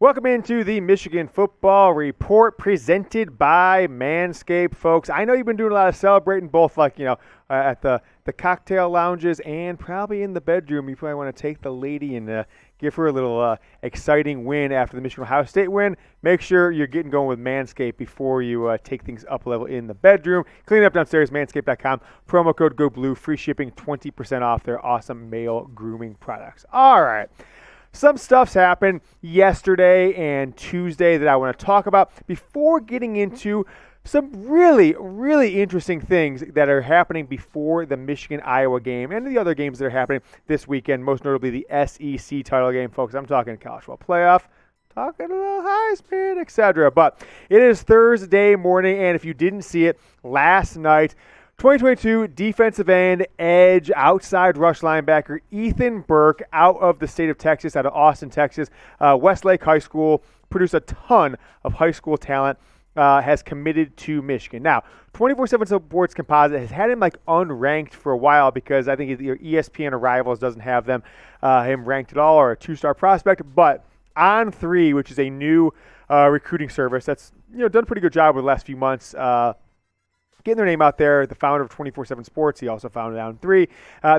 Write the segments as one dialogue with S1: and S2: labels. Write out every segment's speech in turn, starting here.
S1: Welcome into the Michigan Football Report presented by Manscaped, folks. I know you've been doing a lot of celebrating, both at the cocktail lounges and probably in the bedroom. You probably want to take the lady and give her a little exciting win after the Michigan-Ohio State win. Make sure you're getting going with Manscaped before you take things up a level in the bedroom. Clean it up downstairs, manscaped.com. Promo code GOBLUE, free shipping, 20% off their awesome male grooming products. All right. Some stuff's happened yesterday and Tuesday that I want to talk about before getting into some really, really interesting things that are happening before the Michigan-Iowa game and the other games that are happening this weekend, most notably the SEC title game, folks. I'm talking college football playoff, talking a little Heisman, etc. But it is Thursday morning, and if you didn't see it last night, 2022 defensive end, edge, outside rush linebacker Aidan Burke out of the state of Texas, out of Austin, Texas. Westlake High School, produced a ton of high school talent, has committed to Michigan. Now, 24/7 Sports Composite has had him unranked for a while because I think ESPN or Rivals doesn't have him ranked at all, or a two-star prospect. But On3, which is a new recruiting service that's done a pretty good job over the last few months, getting their name out there, the founder of 24/7 Sports. He also founded On3.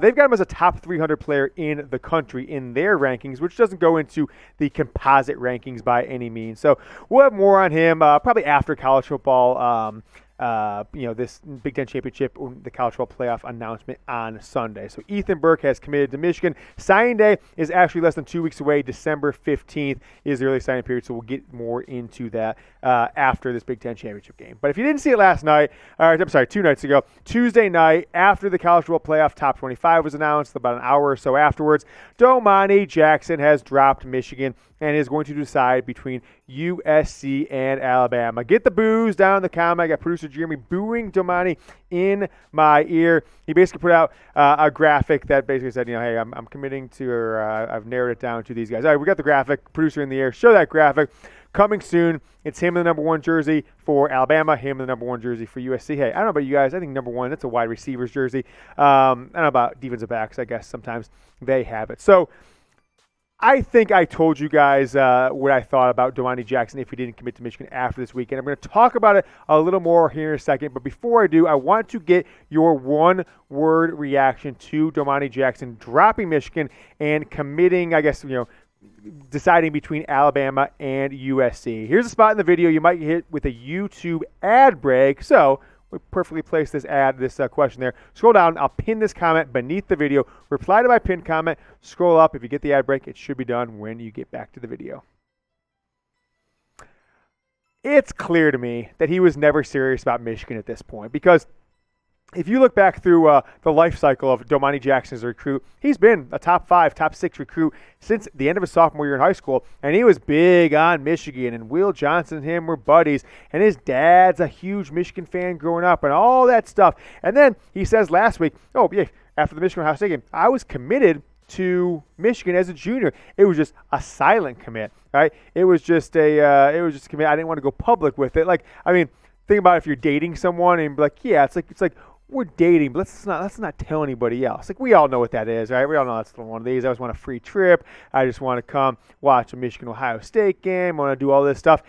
S1: They've got him as a top 300 player in the country in their rankings, which doesn't go into the composite rankings by any means. So we'll have more on him probably after college football. This Big Ten Championship, the college football playoff announcement on Sunday. So Aidan Burke has committed to Michigan. Signing day is actually less than 2 weeks away. December 15th is the early signing period, so we'll get more into that after this Big Ten Championship game. But if you didn't see it last night, 2 nights ago, Tuesday night, after the college football playoff top 25 was announced, about an hour or so afterwards, Domani Jackson has dropped Michigan and is going to decide between USC and Alabama. Get the boos down in the comment. I got producer Jeremy booing Domani in my ear. He basically put out a graphic that basically said, hey, I'm committing to, or I've narrowed it down to these guys. All right, we got the graphic. Producer in the air. Show that graphic. Coming soon. It's him in the number 1 jersey for Alabama, him in the number 1 jersey for USC. Hey, I don't know about you guys. I think number 1, that's a wide receiver's jersey. I don't know about defensive backs. I guess sometimes they have it. So I think I told you guys what I thought about Domani Jackson if he didn't commit to Michigan after this weekend. I'm going to talk about it a little more here in a second, but before I do, I want to get your one-word reaction to Domani Jackson dropping Michigan and committing, deciding between Alabama and USC. Here's a spot in the video you might get hit with a YouTube ad break, so we perfectly placed this question there. Scroll down. I'll pin this comment beneath the video. Reply to my pinned comment. Scroll up. If you get the ad break, it should be done when you get back to the video. It's clear to me that he was never serious about Michigan at this point because if you look back through the life cycle of Domani Jackson as a recruit, he's been a top 5, top 6 recruit since the end of his sophomore year in high school, and he was big on Michigan, and Will Johnson and him were buddies, and his dad's a huge Michigan fan growing up, and all that stuff. And then he says last week, after the Michigan-Ohio State game, I was committed to Michigan as a junior. It was just a silent commit, right? It was just a commit. I didn't want to go public with it. Think about if you're dating someone and be like, it's like we're dating, but let's not tell anybody else. We all know what that is, right? We all know that's one of these. I just want a free trip. I just want to come watch a Michigan-Ohio State game. I want to do all this stuff.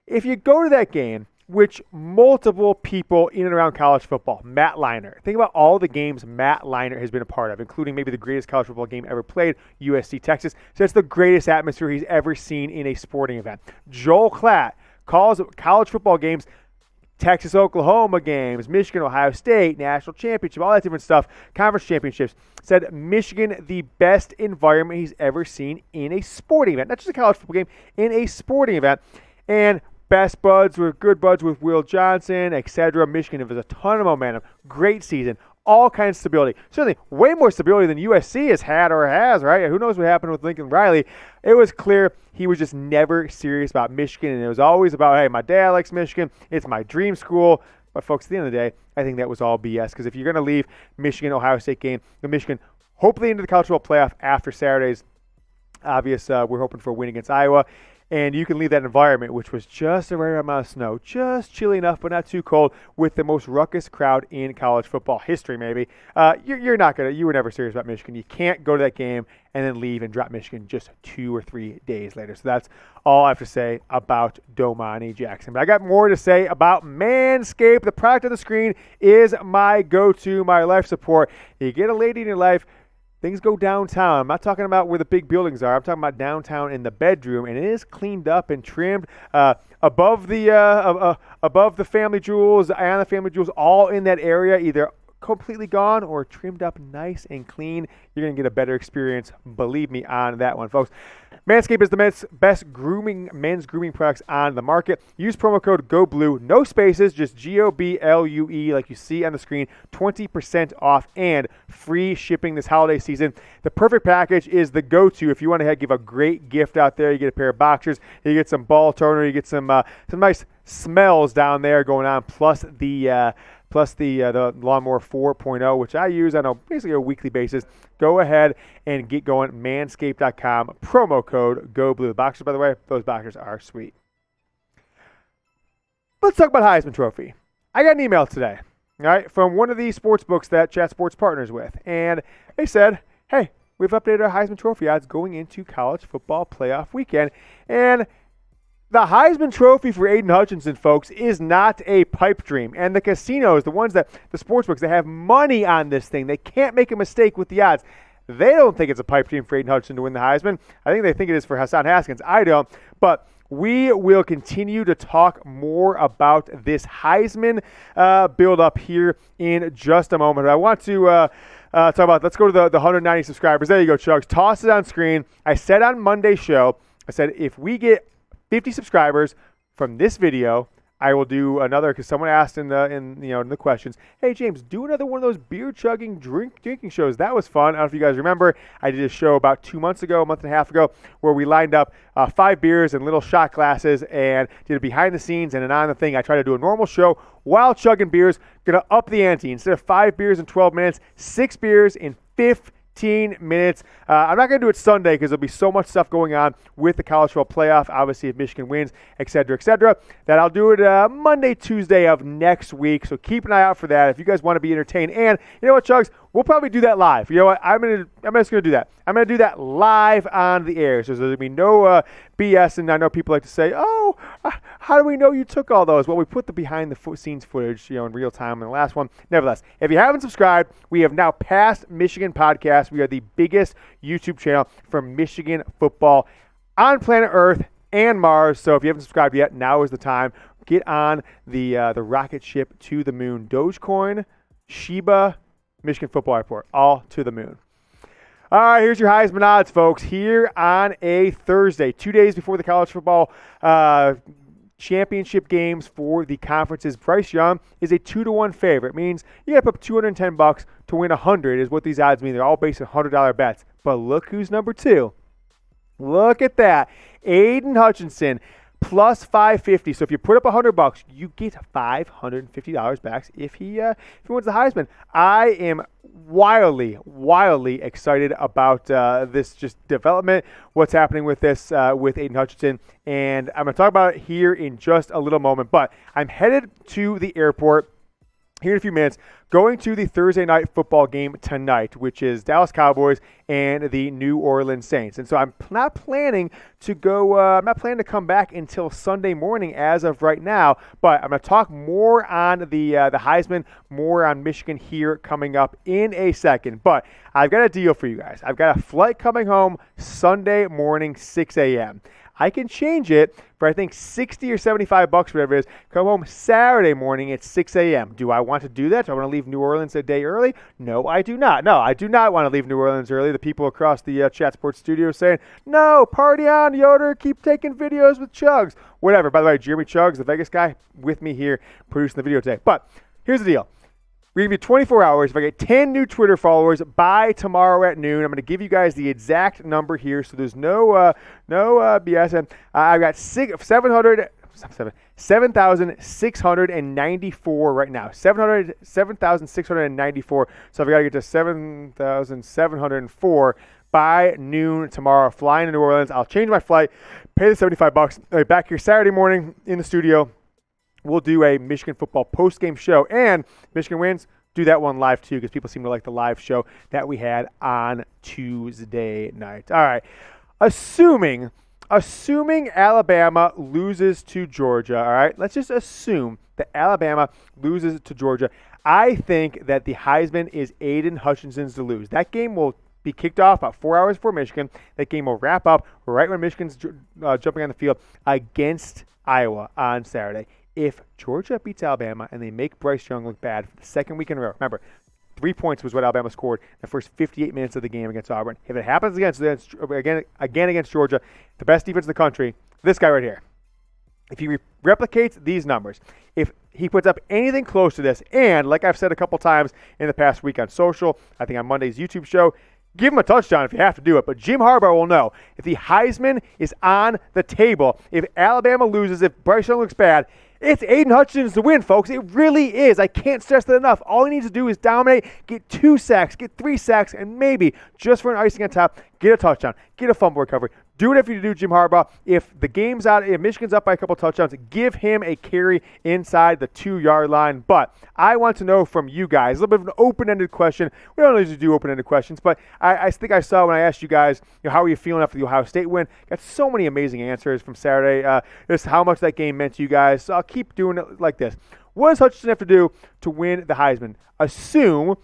S1: If you go to that game, which multiple people in and around college football, Matt Leinart, think about all the games Matt Leinart has been a part of, including maybe the greatest college football game ever played, USC Texas. So it's the greatest atmosphere he's ever seen in a sporting event. Joel Klatt calls college football games Texas, Oklahoma games, Michigan, Ohio State, national championship, all that different stuff, conference championships. Said Michigan, the best environment he's ever seen in a sporting event, not just a college football game, in a sporting event. And good buds with Will Johnson, etc. Michigan has a ton of momentum, great season, all kinds of stability. Certainly way more stability than USC has had or has, right? Who knows what happened with Lincoln Riley. It was clear he was just never serious about Michigan, and it was always about, hey, my dad likes Michigan. It's my dream school. But, folks, at the end of the day, I think that was all BS because if you're going to leave Michigan-Ohio State game, the Michigan hopefully into the college football playoff after Saturday's obvious, we're hoping for a win against Iowa. and you can leave that environment, which was just the right amount of snow, just chilly enough but not too cold, with the most ruckus crowd in college football history maybe. You were never serious about Michigan. You can't go to that game and then leave and drop Michigan just 2 or 3 days later. So that's all I have to say about Domani Jackson. But I got more to say about Manscaped. The product on the screen is my go-to, my life support. You get a lady in your life, things go downtown. I'm not talking about where the big buildings are. I'm talking about downtown in the bedroom, and it is cleaned up and trimmed above the family jewels and the family jewels, all in that area, either completely gone or trimmed up nice and clean. You're going to get a better experience, believe me, on that one, folks. Manscaped is the best men's grooming products on the market. Use promo code GOBLUE, no spaces, just GOBLUE, like you see on the screen, 20% off and free shipping this holiday season. The perfect package is the go-to if you want to give a great gift out there. You get a pair of boxers, you get some ball toner, you get some nice smells down there going on, plus the Lawnmower 4.0, which I use on basically a weekly basis. Go ahead and get going. Manscaped.com. Promo code GOBLUE. The boxers, by the way, those boxers are sweet. Let's talk about Heisman Trophy. I got an email today, all right, from one of the sports books that Chat Sports partners with, and they said, hey, we've updated our Heisman Trophy odds going into college football playoff weekend, and the Heisman Trophy for Aidan Hutchinson, folks, is not a pipe dream. And the casinos, the ones that, the sports books, that have money on this thing, they can't make a mistake with the odds. They don't think it's a pipe dream for Aidan Hutchinson to win the Heisman. I think they think it is for Hassan Haskins. I don't. But we will continue to talk more about this Heisman build-up here in just a moment. I want to talk about, let's go to the 190 subscribers. There you go, Chugs. Toss it on screen. I said on Monday's show, I said if we get 50 subscribers from this video, I will do another, because someone asked in the questions, hey James, do another one of those beer chugging drinking shows. That was fun. I don't know if you guys remember, I did a show about 2 months ago, a month and a half ago, where we lined up 5 beers and little shot glasses and did a behind the scenes and an on the thing. I tried to do a normal show while chugging beers. Gonna up the ante. Instead of 5 beers in 12 minutes, 6 beers in 15 minutes. I'm not going to do it Sunday because there'll be so much stuff going on with the college football playoff, obviously if Michigan wins, et cetera, that I'll do it Monday, Tuesday of next week. So keep an eye out for that if you guys want to be entertained. And you know what, Chugs? We'll probably do that live. You know what? I'm just going to do that. I'm going to do that live on the air. So there'll be no BS. And I know people like to say, oh, how do we know you took all those? Well, we put the behind the scenes footage, in real time in the last one. Nevertheless, if you haven't subscribed, we have now passed Michigan Podcast. We are the biggest YouTube channel for Michigan football on planet Earth and Mars. So if you haven't subscribed yet, now is the time. Get on the rocket ship to the moon. Dogecoin, Shiba, Michigan Football Report, all to the moon. All right, here's your Heisman odds, folks, here on a Thursday, 2 days before the college football championship games for the conferences. Bryce Young is a 2-1 favorite. It means you got to put $210 to win 100 is what these odds mean. They're all based on $100 bets. But look who's number 2. Look at that. Aidan Hutchinson, plus 550. So if you put up $100, you get $550 back if he wins the Heisman. I am wildly excited about this just development, what's happening with this with Aidan Hutchinson, and I'm going to talk about it here in just a little moment. But I'm headed to the airport here in a few minutes, going to the Thursday night football game tonight, which is Dallas Cowboys and the New Orleans Saints. And so I'm not planning to go. I'm not planning to come back until Sunday morning as of right now. But I'm going to talk more on the Heisman, more on Michigan here coming up in a second. But I've got a deal for you guys. I've got a flight coming home Sunday morning, 6 a.m. I can change it for, I think, $60 or $75, whatever it is. Come home Saturday morning at 6 a.m. Do I want to do that? Do I want to leave New Orleans a day early? No, I do not. No, I do not want to leave New Orleans early. The people across the Chat Sports studio saying, no, party on, Yoder. Keep taking videos with Chugs. Whatever. By the way, Jeremy Chugs, the Vegas guy, with me here producing the video today. But here's the deal. We're going to give you 24 hours. If I get 10 new Twitter followers by tomorrow at noon, I'm going to give you guys the exact number here, so there's no BS. And I've got 7,694 right now. 7,694. So I've got to get to 7,704 by noon tomorrow. Flying to New Orleans. I'll change my flight, pay the $75. I'll be back here Saturday morning in the studio. We'll do a Michigan football post-game show, and Michigan wins, do that one live too, because people seem to like the live show that we had on Tuesday night. All right, assuming Alabama loses to Georgia, all right, let's just assume that Alabama loses to Georgia. I think that the Heisman is Aidan Hutchinson's to lose. That game will be kicked off about 4 hours before Michigan. That game will wrap up right when Michigan's jumping on the field against Iowa on Saturday. If Georgia beats Alabama and they make Bryce Young look bad for the second week in a row, remember, 3 points was what Alabama scored in the first 58 minutes of the game against Auburn. If it happens again against Georgia, the best defense in the country, this guy right here, if he replicates these numbers, if he puts up anything close to this, and like I've said a couple times in the past week on social, I think on Monday's YouTube show, give him a touchdown if you have to do it. But Jim Harbaugh will know if the Heisman is on the table, if Alabama loses, if Bryce Young looks bad, it's Aidan Hutchinson to win, folks. It really is. I can't stress that enough. All he needs to do is dominate, get 2 sacks, get 3 sacks, and maybe, just for an icing on top, get a touchdown, get a fumble recovery. Do whatever you do, Jim Harbaugh. If the game's out, if Michigan's up by a couple touchdowns, give him a carry inside the 2-yard line. But I want to know from you guys, a little bit of an open-ended question. We don't usually do open-ended questions, but I think I saw when I asked you guys, how are you feeling after the Ohio State win? Got so many amazing answers from Saturday. Just how much that game meant to you guys. So I'll keep doing it like this. What does Hutchinson have to do to win the Heisman? Assume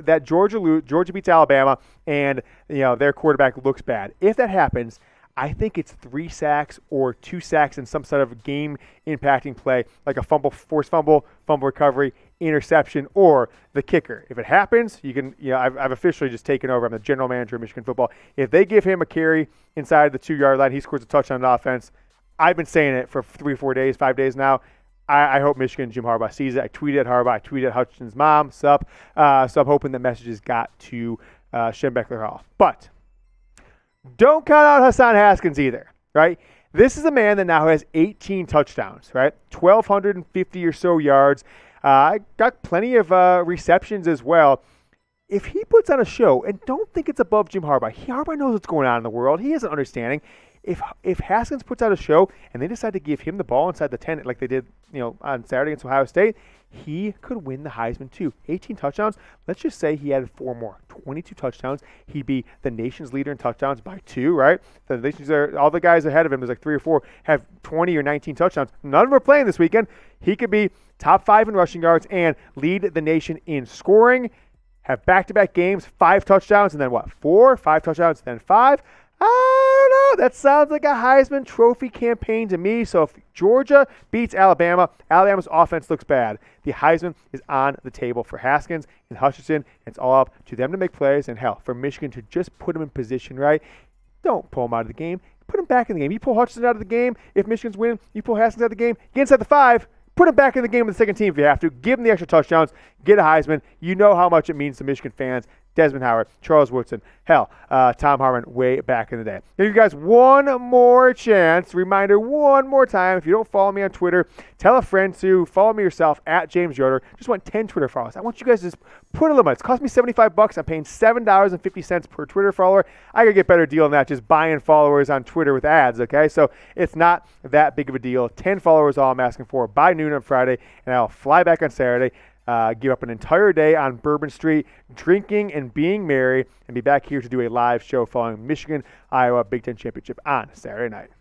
S1: that Georgia beats Alabama and their quarterback looks bad. If that happens, I think it's 3 sacks or 2 sacks in some sort of game-impacting play, like a forced fumble recovery, interception, or the kicker. If it happens, you can. I've officially just taken over. I'm the general manager of Michigan football. If they give him a carry inside the 2-yard line, he scores a touchdown on offense. I've been saying it for 3 or 4 days, 5 days now. I hope Michigan Jim Harbaugh sees it. I tweeted at Harbaugh. I tweeted at Hutchinson's mom. Sup. So I'm hoping the messages got to Schembechler Hall. But don't count out Hassan Haskins either, right? This is a man that now has 18 touchdowns, right? 1,250 or so yards. Got plenty of receptions as well. If he puts on a show, and don't think it's above Jim Harbaugh. Harbaugh knows what's going on in the world. He has an understanding. If Haskins puts out a show and they decide to give him the ball inside the 10 like they did, on Saturday against Ohio State, he could win the Heisman too. 18 touchdowns. Let's just say he added 4 more. 22 touchdowns. He'd be the nation's leader in touchdowns by 2, right? The nation's all the guys ahead of him, there's like 3 or 4, have 20 or 19 touchdowns. None of them are playing this weekend. He could be top 5 in rushing yards and lead the nation in scoring. Have back-to-back games, 5 touchdowns, and then what? 4, 5 touchdowns, then 5. I don't know. That sounds like a Heisman Trophy campaign to me. So if Georgia beats Alabama, Alabama's offense looks bad. The Heisman is on the table for Haskins and Hutchinson. It's all up to them to make plays. And hell, for Michigan to just put them in position, right? Don't pull them out of the game. Put them back in the game. You pull Hutchinson out of the game. If Michigan's winning, you pull Haskins out of the game. Get inside the 5. Put him back in the game with the second team if you have to. Give him the extra touchdowns. Get a Heisman. You know how much it means to Michigan fans. Desmond Howard, Charles Woodson, Tom Harmon way back in the day. Give you guys one more chance. Reminder one more time. If you don't follow me on Twitter, tell a friend to. Follow me yourself at James Yoder. Just want 10 Twitter followers. I want you guys to just put a limit. It's cost me $75. I'm paying $7.50 per Twitter follower. I gotta get a better deal than that, just buying followers on Twitter with ads, okay? So it's not that big of a deal. 10 followers all I'm asking for by noon on Friday, and I'll fly back on Saturday. Give up an entire day on Bourbon Street, drinking and being merry, and be back here to do a live show following Michigan-Iowa Big Ten Championship on Saturday night.